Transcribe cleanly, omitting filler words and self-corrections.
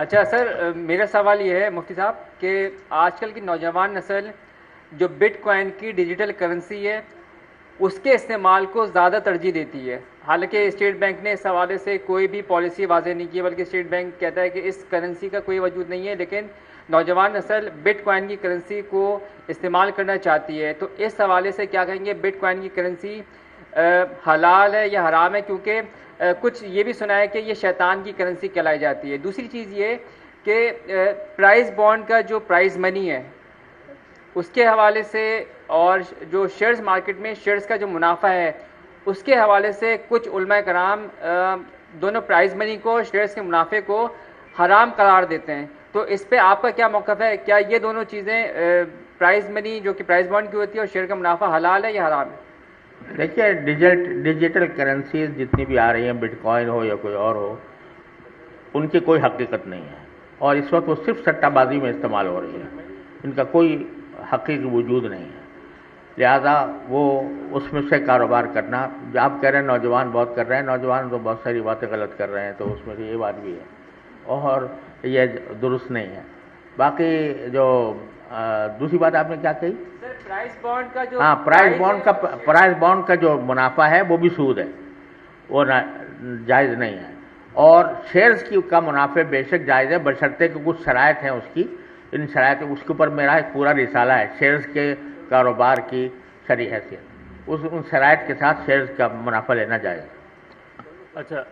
اچھا سر، میرا سوال یہ ہے مفتی صاحب کہ آج کل کی نوجوان نسل جو بٹ کوائن کی ڈیجیٹل کرنسی ہے اس کے استعمال کو زیادہ ترجیح دیتی ہے، حالانکہ اسٹیٹ بینک نے اس حوالے سے کوئی بھی پالیسی واضح نہیں کی، بلکہ اسٹیٹ بینک کہتا ہے کہ اس کرنسی کا کوئی وجود نہیں ہے، لیکن نوجوان نسل بٹ کوائن کی کرنسی کو استعمال کرنا چاہتی ہے۔ تو اس حوالے سے کیا کہیں گے، بٹ کوائن کی کرنسی حلال ہے یا حرام ہے؟ کیونکہ کچھ یہ بھی سنا ہے کہ یہ شیطان کی کرنسی کہلائی جاتی ہے۔ دوسری چیز یہ کہ پرائز بانڈ کا جو پرائز منی ہے اس کے حوالے سے، اور جو شیئرز مارکیٹ میں شیئرز کا جو منافع ہے اس کے حوالے سے کچھ علماء کرام دونوں پرائز منی کو، شیئرز کے منافع کو حرام قرار دیتے ہیں۔ تو اس پہ آپ کا کیا موقف ہے؟ کیا یہ دونوں چیزیں پرائز منی جو کہ پرائز بانڈ کی ہوتی ہے اور شیئر کا منافع حلال ہے یا حرام ہے؟ دیکھیے، ڈیجیٹل کرنسیز جتنی بھی آ رہی ہیں، بٹ کوائن ہو یا کوئی اور ہو، ان کی کوئی حقیقت نہیں ہے، اور اس وقت وہ صرف سٹہ بازی میں استعمال ہو رہی ہے، ان کا کوئی حقیقی وجود نہیں ہے۔ لہذا وہ اس میں سے کاروبار کرنا، جو آپ کہہ رہے ہیں نوجوان بہت کر رہے ہیں، نوجوان تو بہت ساری باتیں غلط کر رہے ہیں، تو اس میں سے یہ بات بھی ہے، اور یہ درست نہیں ہے۔ باقی جو دوسری بات آپ نے کیا کہی؟ سر پرائز بانڈ کا جو ہاں، پرائز بانڈ کا جو منافع ہے وہ بھی سود ہے، وہ جائز نہیں ہے، اور شیئرز کا منافع بے شک جائز ہے، بشرطے کہ کچھ شرائط ہیں اس کی، ان شرائط اس کے اوپر میرا ایک پورا رسالہ ہے، شیئرز کے کاروبار کی شرعی حیثیت، ان شرائط کے ساتھ شیئرز کا منافع لینا جائز ہے۔ اچھا